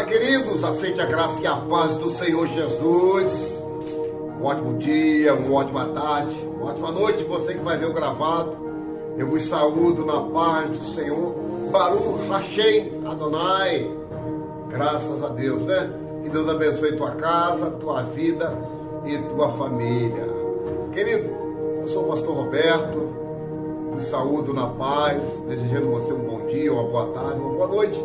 Fala, queridos, aceite a graça e a paz do Senhor Jesus. Um ótimo dia, uma ótima tarde, uma ótima noite, você que vai ver o gravado. Eu vos saúdo na paz do Senhor. Baruch Hashem Adonai. Graças a Deus, né? Que Deus abençoe tua casa, tua vida e tua família. Querido, eu sou o pastor Roberto. Vos saúdo na paz, desejando você um bom dia, uma boa tarde, uma boa noite.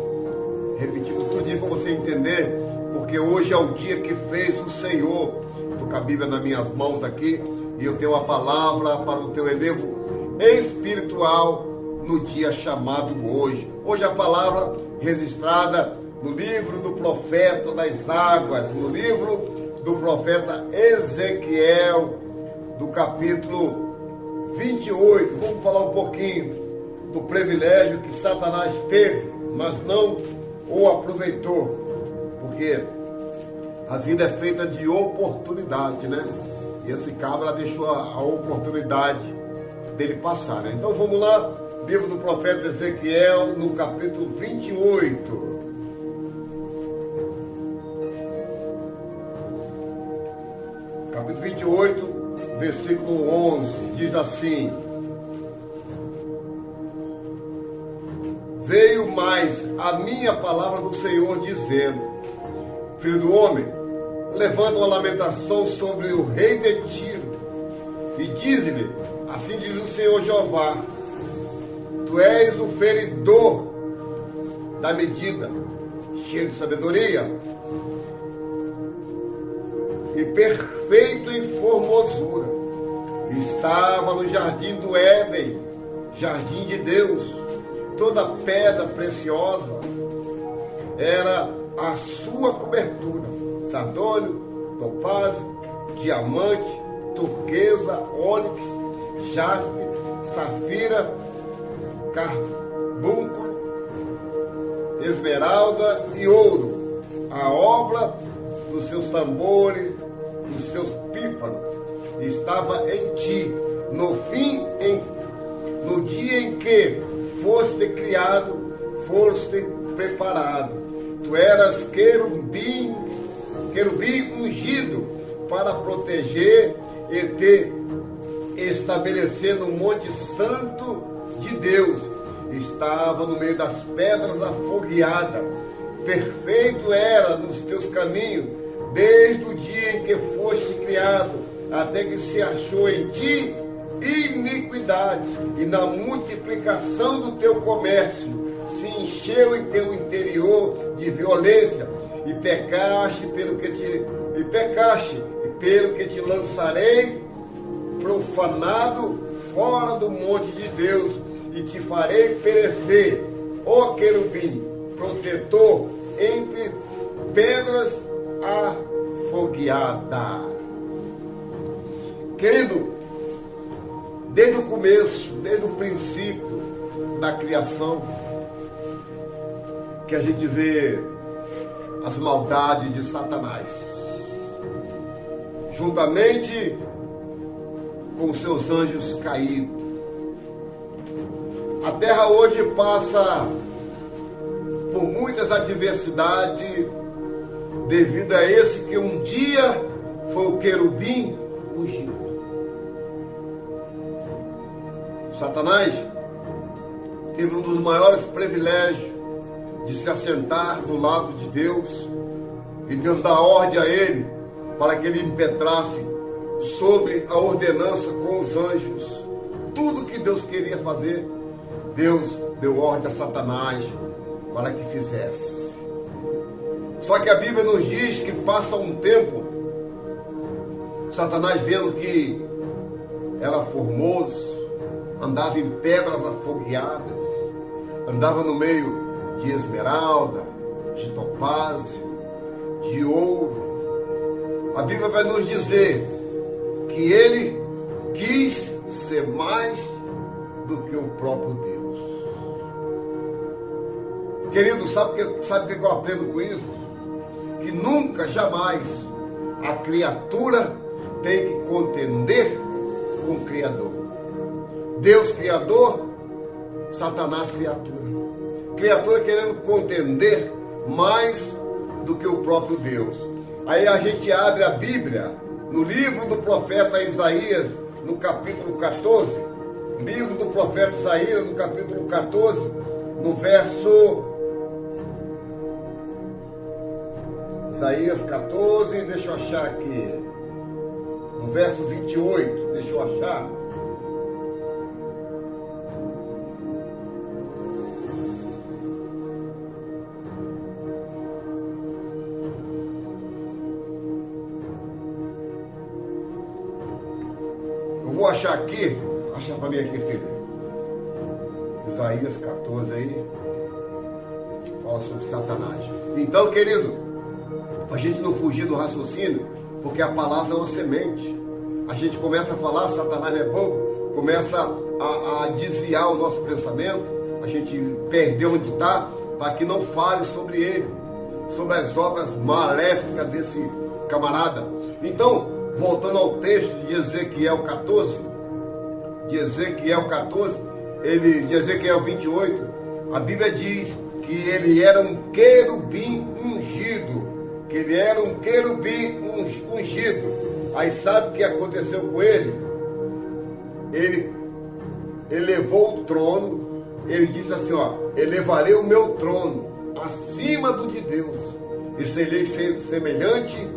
Repetindo tudinho para você entender, porque hoje é o dia que fez o Senhor. Estou com a Bíblia nas minhas mãos aqui e eu tenho uma palavra para o teu elevo espiritual no dia chamado hoje. Hoje a palavra registrada no livro do profeta das águas, no livro do profeta Ezequiel, do capítulo 28. Vamos falar um pouquinho do privilégio que Satanás teve, mas não o aproveitou, porque a vida é feita de oportunidade, né? E esse cabra deixou a oportunidade dele passar, né? Então vamos lá, livro do profeta Ezequiel, no capítulo 28. Capítulo 28, versículo 11, diz assim: Veio mais a minha palavra do Senhor, dizendo: Filho do homem, levanta uma lamentação sobre o rei de Tiro, e diz-lhe: Assim diz o Senhor Jeová, tu és o feridor da medida, cheio de sabedoria, e perfeito em formosura. Estava no jardim do Éden, jardim de Deus. Toda pedra preciosa era a sua cobertura: sardônio, topázio, diamante, turquesa, ônix, jaspe, safira, carbúnculo, esmeralda e ouro. A obra dos seus tambores, dos seus pífanos, estava em ti. No dia em que foste criado, foste preparado. Tu eras querubim ungido para proteger e te estabelecer no monte santo de Deus. Estava no meio das pedras afogueadas. Perfeito era nos teus caminhos, desde o dia em que foste criado, até que se achou em ti iniquidade, e na multiplicação do teu comércio se encheu em teu interior de violência, e pecaste pelo que te lançarei profanado fora do monte de Deus, e te farei perecer, ó querubim, protetor entre pedras afogueadas. Querido, desde o começo, desde o princípio da criação, que a gente vê as maldades de Satanás, juntamente com seus anjos caídos. A terra hoje passa por muitas adversidades, devido a esse que um dia foi o querubim ungido. Satanás teve um dos maiores privilégios de se assentar do lado de Deus, e Deus dá ordem a ele para que ele impetrasse sobre a ordenança com os anjos. Tudo que Deus queria fazer, Deus deu ordem a Satanás para que fizesse. Só que a Bíblia nos diz que passa um tempo, Satanás, vendo que era formoso, andava em pedras afogueadas, andava no meio de esmeralda, de topázio, de ouro. A Bíblia vai nos dizer que ele quis ser mais do que o próprio Deus. Querido, sabe o que eu aprendo com isso? Que nunca, jamais, a criatura tem que contender com o Criador. Deus Criador, Satanás criatura. Criatura querendo contender mais do que o próprio Deus. Aí a gente abre a Bíblia no livro do profeta Isaías, no capítulo 14. Livro do profeta Isaías, no capítulo 14, no verso... Isaías 14, deixa eu achar aqui. No verso 28, deixa eu achar. Eu vou achar aqui. Acha para mim aqui, filho. Isaías 14 aí. Fala sobre Satanás. Então, querido, a gente não fugir do raciocínio, porque a palavra é uma semente. A gente começa a falar, Satanás é bobo, começa a desviar o nosso pensamento, a gente perdeu onde está, para que não fale sobre ele, sobre as obras maléficas desse camarada. Então, voltando ao texto de Ezequiel 14, de Ezequiel 28, a Bíblia diz que ele era um querubim ungido, Aí sabe o que aconteceu com ele? Ele elevou o trono, ele disse assim, ó, elevarei o meu trono acima do de Deus, e serei semelhante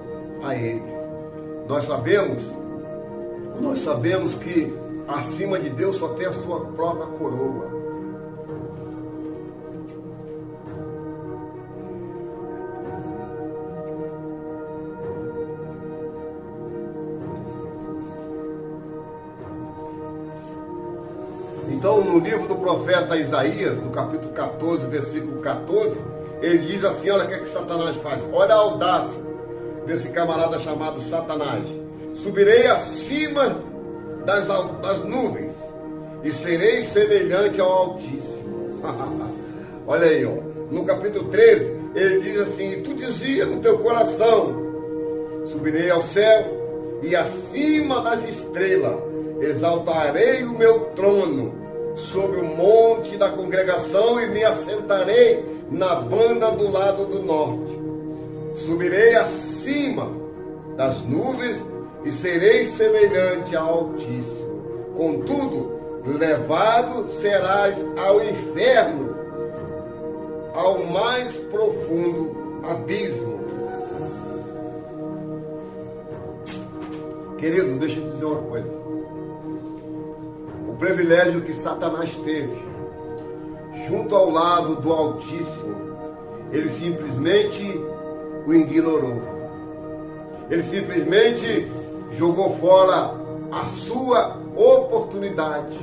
a ele. Nós sabemos que acima de Deus só tem a sua própria coroa. Então, no livro do profeta Isaías, no capítulo 14, versículo 14, ele diz assim, olha o que é que Satanás faz. Olha a audácia desse camarada chamado Satanás. Subirei acima das nuvens e serei semelhante ao Altíssimo. Olha aí, ó. No capítulo 13, ele diz assim, tu dizia no teu coração, subirei ao céu e acima das estrelas exaltarei o meu trono sobre o monte da congregação e me assentarei na banda do lado do norte. Subirei acima das nuvens e serei semelhante ao Altíssimo. Contudo, levado serás ao inferno, ao mais profundo abismo. Querido, deixa eu te dizer uma coisa. O privilégio que Satanás teve junto ao lado do Altíssimo, ele simplesmente o ignorou. Ele simplesmente jogou fora a sua oportunidade,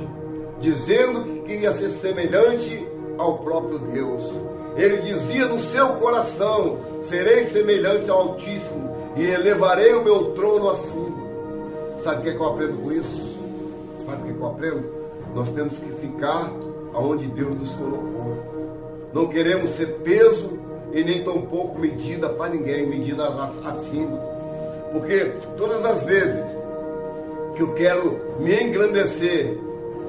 dizendo que queria ser semelhante ao próprio Deus. Ele dizia no seu coração, serei semelhante ao Altíssimo e elevarei o meu trono acima. Sabe o que é que eu aprendo com isso? Sabe o que eu aprendo? Nós temos que ficar aonde Deus nos colocou. Não queremos ser peso e nem tampouco medida para ninguém, medida acima. Porque todas as vezes que eu quero me engrandecer,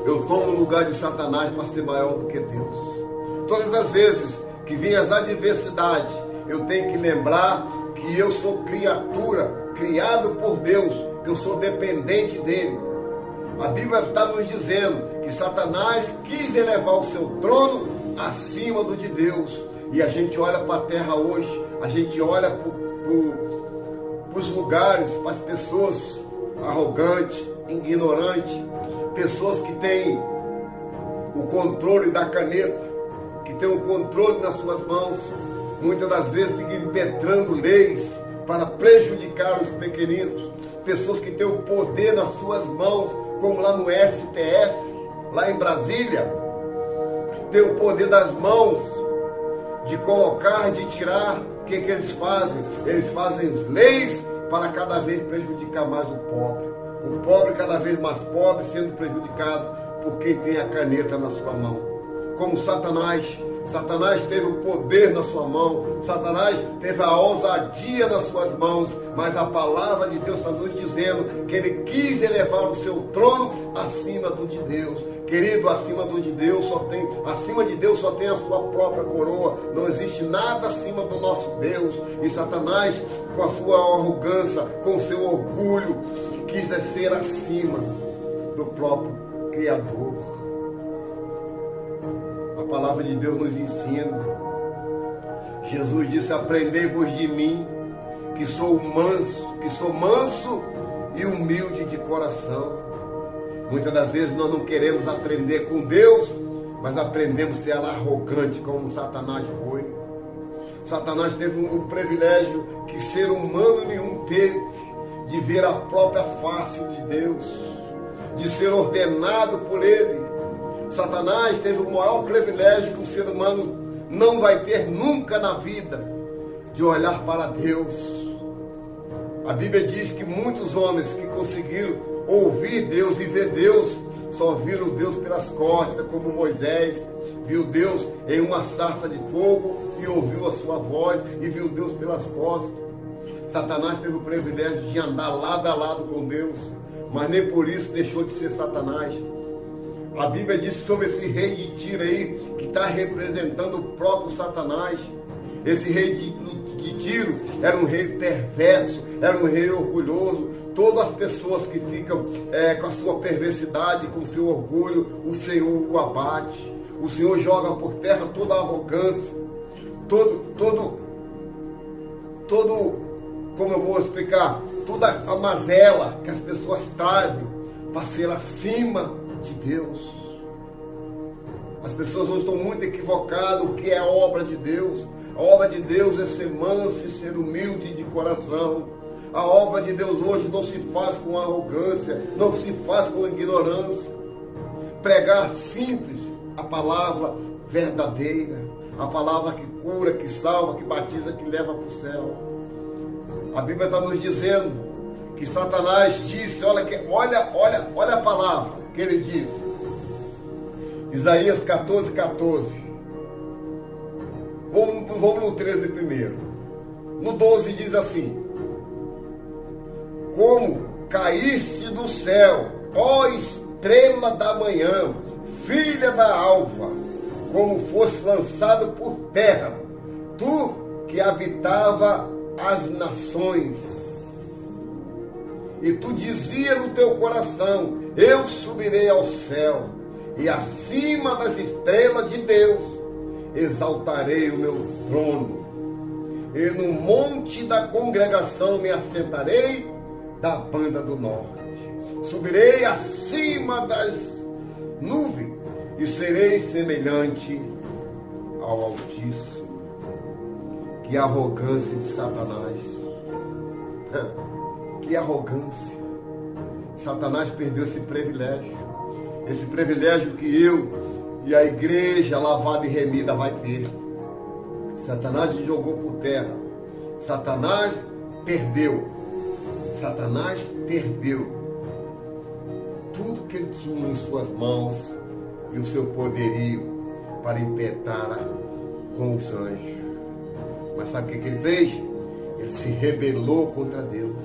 eu tomo o lugar de Satanás para ser maior do que Deus. Todas as vezes que vem as adversidades, eu tenho que lembrar que eu sou criatura, criado por Deus, que eu sou dependente dele. A Bíblia está nos dizendo que Satanás quis elevar o seu trono acima do de Deus. E a gente olha para a terra hoje, a gente olha para os lugares, para as pessoas arrogantes, ignorantes, pessoas que têm o controle da caneta, que têm o controle nas suas mãos, muitas das vezes ficam impetrando leis para prejudicar os pequeninos, pessoas que têm o poder nas suas mãos, como lá no STF, lá em Brasília, tem o poder das mãos de colocar, de tirar. O que eles fazem? Eles fazem leis para cada vez prejudicar mais o pobre. O pobre cada vez mais pobre, sendo prejudicado por quem tem a caneta na sua mão. Como Satanás teve o poder na sua mão, Satanás teve a ousadia nas suas mãos, mas a palavra de Deus está nos dizendo que ele quis elevar o seu trono acima do de Deus, Querido, acima de Deus só tem a sua própria coroa. Não existe nada acima do nosso Deus. E Satanás, com a sua arrogância, com o seu orgulho, quis ser acima do próprio Criador. A palavra de Deus nos ensina. Jesus disse: aprendei-vos de mim, que sou manso e humilde de coração. Muitas das vezes nós não queremos aprender com Deus, mas aprendemos a ser arrogante, como Satanás foi. Satanás teve um privilégio que ser humano nenhum teve, de ver a própria face de Deus, de ser ordenado por Ele. Satanás teve o maior privilégio que o ser humano não vai ter nunca na vida, de olhar para Deus. A Bíblia diz que muitos homens que conseguiram ouvir Deus e ver Deus, só viram Deus pelas costas, como Moisés viu Deus em uma sarça de fogo e ouviu a sua voz e viu Deus pelas costas. Satanás teve o privilégio de andar lado a lado com Deus, mas nem por isso deixou de ser Satanás. A Bíblia diz sobre esse rei de Tiro aí, que está representando o próprio Satanás. Esse rei de Tiro era um rei perverso, era um rei orgulhoso. Todas as pessoas que ficam com a sua perversidade, com o seu orgulho, o Senhor o abate. O Senhor joga por terra toda a arrogância, como eu vou explicar, toda a mazela que as pessoas trazem para ser acima de Deus. As pessoas hoje estão muito equivocadas o que é a obra de Deus. A obra de Deus é ser manso e ser humilde de coração. A obra de Deus hoje não se faz com arrogância, não se faz com ignorância. Pregar simples a palavra verdadeira, a palavra que cura, que salva, que batiza, que leva para o céu. A Bíblia está nos dizendo que Satanás disse, olha a palavra que ele disse. Isaías 14:14. Vamos no 13 primeiro. No 12 diz assim: como caíste do céu, ó estrela da manhã, filha da alva, como fosse lançado por terra, tu que habitava as nações. E tu dizia no teu coração: eu subirei ao céu, e acima das estrelas de Deus exaltarei o meu trono. E no monte da congregação me assentarei da banda do norte. Subirei acima das nuvens e serei semelhante ao Altíssimo. Que arrogância de Satanás. Que arrogância. Satanás perdeu esse privilégio. Esse privilégio que eu e a igreja lavada e remida vai ter. Satanás jogou por terra. Satanás perdeu. Satanás perdeu tudo que ele tinha em suas mãos e o seu poderio para impetrar com os anjos. Mas sabe o que ele fez? Ele se rebelou contra Deus.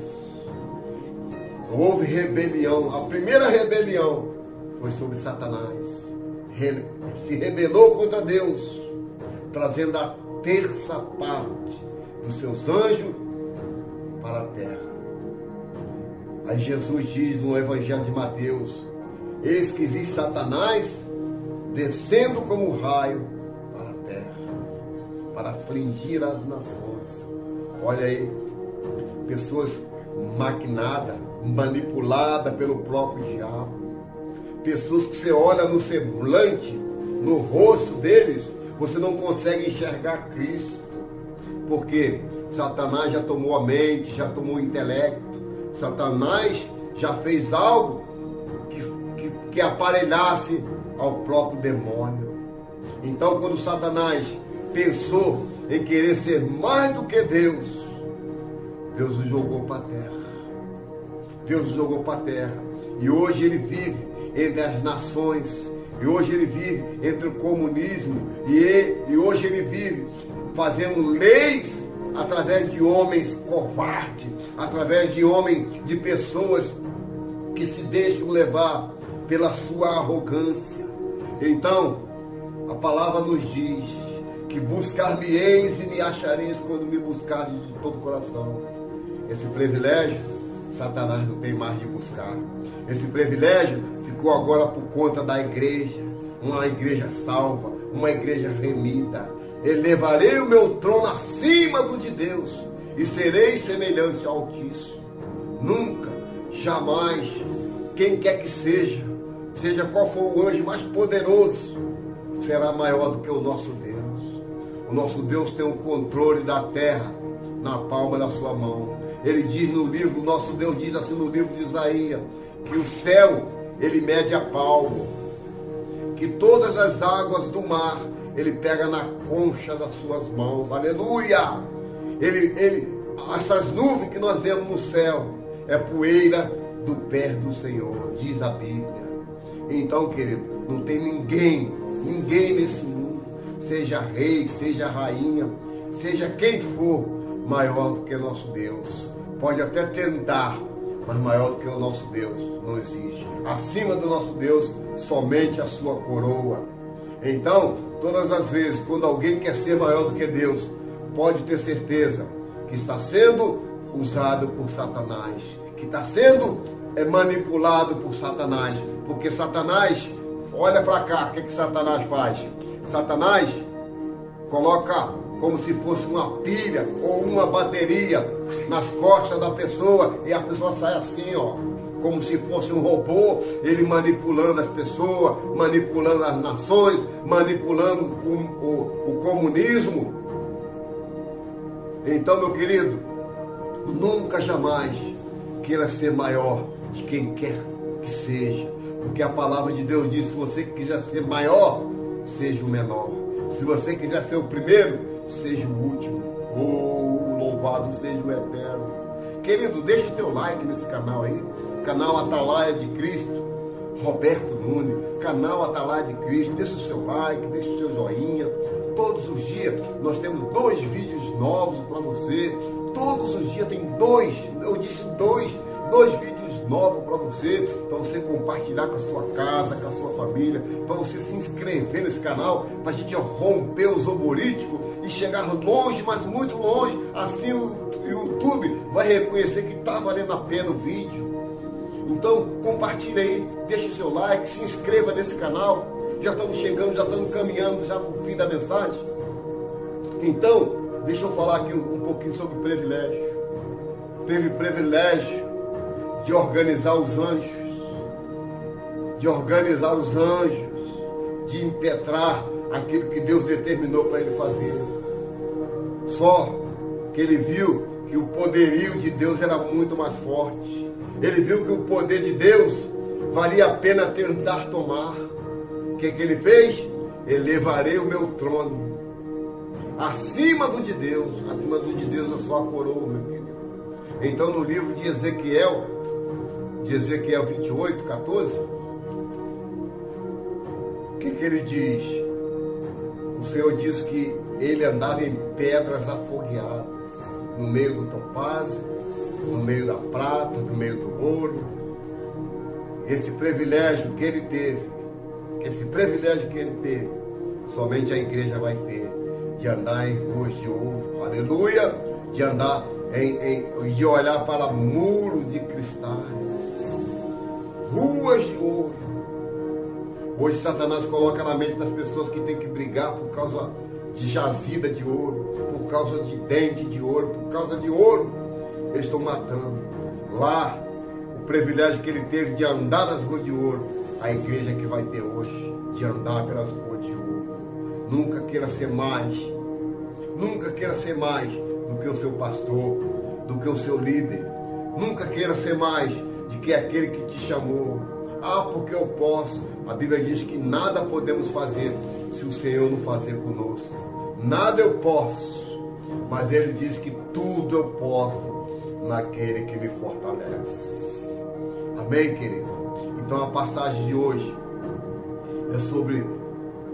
Houve rebelião. A primeira rebelião foi sobre Satanás. Ele se rebelou contra Deus, trazendo a terça parte dos seus anjos para a terra. Aí Jesus diz no Evangelho de Mateus: eis que vi Satanás descendo como raio para a terra, para afligir as nações. Olha aí, pessoas maquinadas, manipuladas pelo próprio diabo. Pessoas que você olha no semblante, no rosto deles, você não consegue enxergar Cristo. Porque Satanás já tomou a mente, já tomou o intelecto. Satanás já fez algo que aparelhasse ao próprio demônio. Então, quando Satanás pensou em querer ser mais do que Deus, Deus o jogou para a terra. Deus o jogou para a terra. E hoje ele vive entre as nações. E hoje ele vive entre o comunismo. E hoje ele vive fazendo leis através de homens covardes, através de pessoas que se deixam levar pela sua arrogância. Então, a palavra nos diz que buscar-me-eis e me achareis quando me buscardes de todo o coração. Esse privilégio, Satanás não tem mais de buscar. Esse privilégio ficou agora por conta da igreja, uma igreja salva, uma igreja remida. Elevarei o meu trono acima do de Deus e serei semelhante ao Altíssimo. Nunca, jamais, quem quer que seja qual for o anjo mais poderoso, será maior do que o nosso Deus. O nosso Deus tem o controle da terra na palma da sua mão. Ele diz no livro, o nosso Deus diz assim no livro de Isaías, que o céu, ele mede a palmo, que todas as águas do mar, ele pega na concha das suas mãos. Aleluia! Essas nuvens que nós vemos no céu, é poeira do pé do Senhor, diz a Bíblia. Então, querido, não tem ninguém nesse mundo, seja rei, seja rainha, seja quem for, maior do que nosso Deus. Pode até tentar, mas maior do que o nosso Deus não existe. Acima do nosso Deus, somente a sua coroa. Então, todas as vezes, quando alguém quer ser maior do que Deus, pode ter certeza que está sendo usado por Satanás, que está sendo manipulado por Satanás, porque Satanás, olha para cá, o que Satanás faz? Satanás coloca como se fosse uma pilha ou uma bateria nas costas da pessoa e a pessoa sai assim, ó, como se fosse um robô, ele manipulando as pessoas, manipulando as nações, manipulando o comunismo. Então, meu querido, nunca jamais queira ser maior de quem quer que seja, porque a palavra de Deus diz: se você quiser ser maior, seja o menor. Se você quiser ser o primeiro, seja o último. Oh, louvado seja o Eterno. Querido, deixa o teu like nesse canal aí, canal Atalaia de Cristo, Roberto Nunes, canal Atalaia de Cristo. Deixa o seu like, deixa o seu joinha. Todos os dias nós temos 2 vídeos novos para você. Todos os dias tem 2 vídeos novos para você compartilhar com a sua casa, com a sua família, para você se inscrever nesse canal, para a gente romper os algoritmos e chegar longe, mas muito longe. Assim o YouTube vai reconhecer que está valendo a pena o vídeo. Então compartilhe aí, deixe seu like, se inscreva nesse canal. Já estamos chegando, já estamos caminhando já para o fim da mensagem. Então, deixa eu falar aqui um pouquinho sobre privilégio. Teve privilégio de organizar os anjos, de impetrar aquilo que Deus determinou para ele fazer. Só que ele viu que o poderio de Deus era muito mais forte. Ele viu que o poder de Deus valia a pena tentar tomar. O que ele fez? Elevarei o meu trono acima do de Deus a sua coroa, meu querido. Então, no livro de Ezequiel 28, 14, o que ele diz? O Senhor diz que ele andava em pedras afogueadas, no meio do topázio, no meio da prata, no meio do ouro. Esse privilégio que ele teve, somente a igreja vai ter, de andar em ruas de ouro, aleluia, de andar de olhar para muros de cristais, ruas de ouro. Hoje Satanás coloca na mente das pessoas que tem que brigar por causa de jazida de ouro, por causa de dente de ouro, por causa de ouro. Eles estão matando. Lá, o privilégio que ele teve de andar nas ruas de ouro, a igreja que vai ter hoje, de andar pelas ruas de ouro. Nunca queira ser mais do que o seu pastor, do que o seu líder. Nunca queira ser mais do que aquele que te chamou. Ah, porque eu posso. A Bíblia diz que nada podemos fazer se o Senhor não fazer conosco. Nada eu posso, mas Ele diz que tudo eu posso naquele que me fortalece. Amém, querido? Então a passagem de hoje é sobre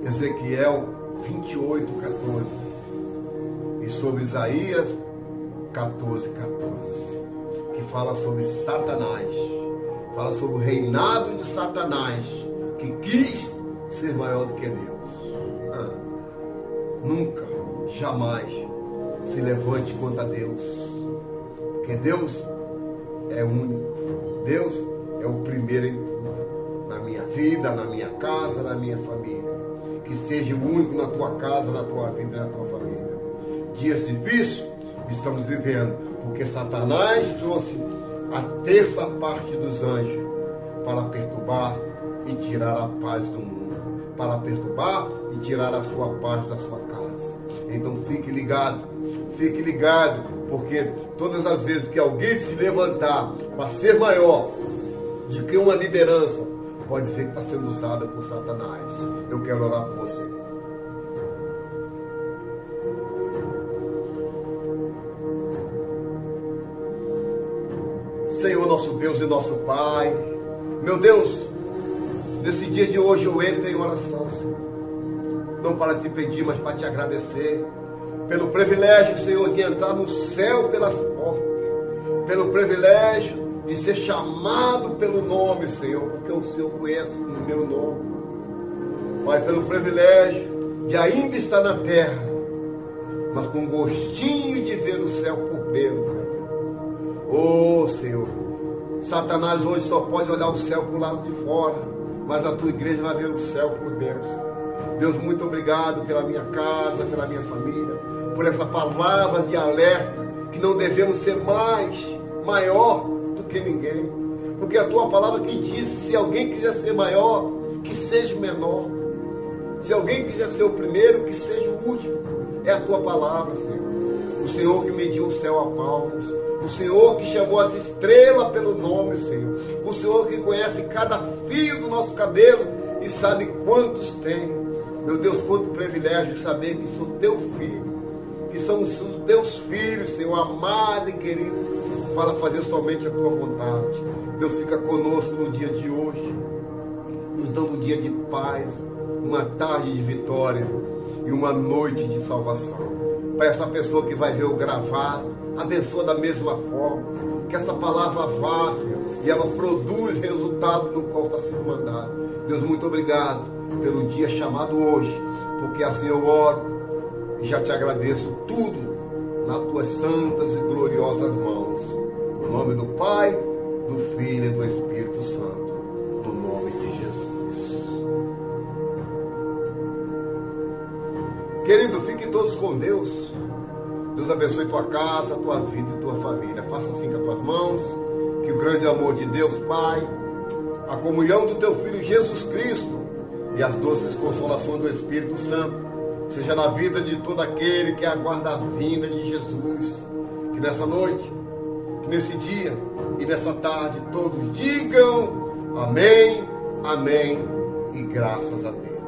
Ezequiel 28, 14 e sobre Isaías 14, 14, que fala sobre Satanás, fala sobre o reinado de Satanás, que quis ser maior do que Deus. Nunca, jamais se levante contra Deus. Porque Deus é único. Deus é o primeiro em tudo. Na minha vida, na minha casa, na minha família. Que seja o único na tua casa, na tua vida e na tua família. Dias difíceis estamos vivendo. Porque Satanás trouxe a terça parte dos anjos para perturbar e tirar a paz do mundo. Para perturbar e tirar a sua paz da sua casa. Então fique ligado, porque todas as vezes que alguém se levantar para ser maior do que uma liderança, pode ser que está sendo usada por Satanás. Eu quero orar por você. Senhor, nosso Deus e nosso Pai, meu Deus, nesse dia de hoje eu entro em oração, Senhor. Não para te pedir, mas para te agradecer pelo privilégio, Senhor, de entrar no céu pelas portas, pelo privilégio de ser chamado pelo nome, Senhor, porque o Senhor conhece o meu nome. Pai, pelo privilégio de ainda estar na terra, mas com gostinho de ver o céu por dentro. Oh, Senhor, Satanás hoje só pode olhar o céu para o lado de fora, mas a tua igreja vai ver o céu por dentro. Deus, muito obrigado pela minha casa, pela minha família, por essa palavra de alerta, que não devemos ser maior do que ninguém. Porque a tua palavra que diz, se alguém quiser ser maior, que seja o menor. Se alguém quiser ser o primeiro, que seja o último. É a tua palavra, Senhor. O Senhor que mediu o céu a palmos. O Senhor que chamou as estrelas pelo nome, Senhor. O Senhor que conhece cada fio do nosso cabelo e sabe quantos tem. Meu Deus, quanto privilégio saber que sou teu filho, que somos os teus filhos, Senhor, amado e querido, para fazer somente a tua vontade. Deus, fica conosco no dia de hoje, nos dando um dia de paz, uma tarde de vitória e uma noite de salvação. Para essa pessoa que vai ver o gravado, abençoa da mesma forma, que essa palavra vá, Senhor, e ela produz resultado no qual está sendo mandado. Deus, muito obrigado pelo dia chamado hoje, porque assim eu oro e já te agradeço tudo nas tuas santas e gloriosas mãos. No nome do Pai, do Filho e do Espírito Santo. No nome de Jesus. Querido, fiquem todos com Deus. Deus abençoe tua casa, tua vida e tua família. Faça assim com as tuas mãos. Que o grande amor de Deus, Pai, a comunhão do teu Filho Jesus Cristo e as doces consolações do Espírito Santo seja na vida de todo aquele que aguarda a vinda de Jesus. Que nessa noite, que nesse dia e nessa tarde todos digam amém, amém e graças a Deus.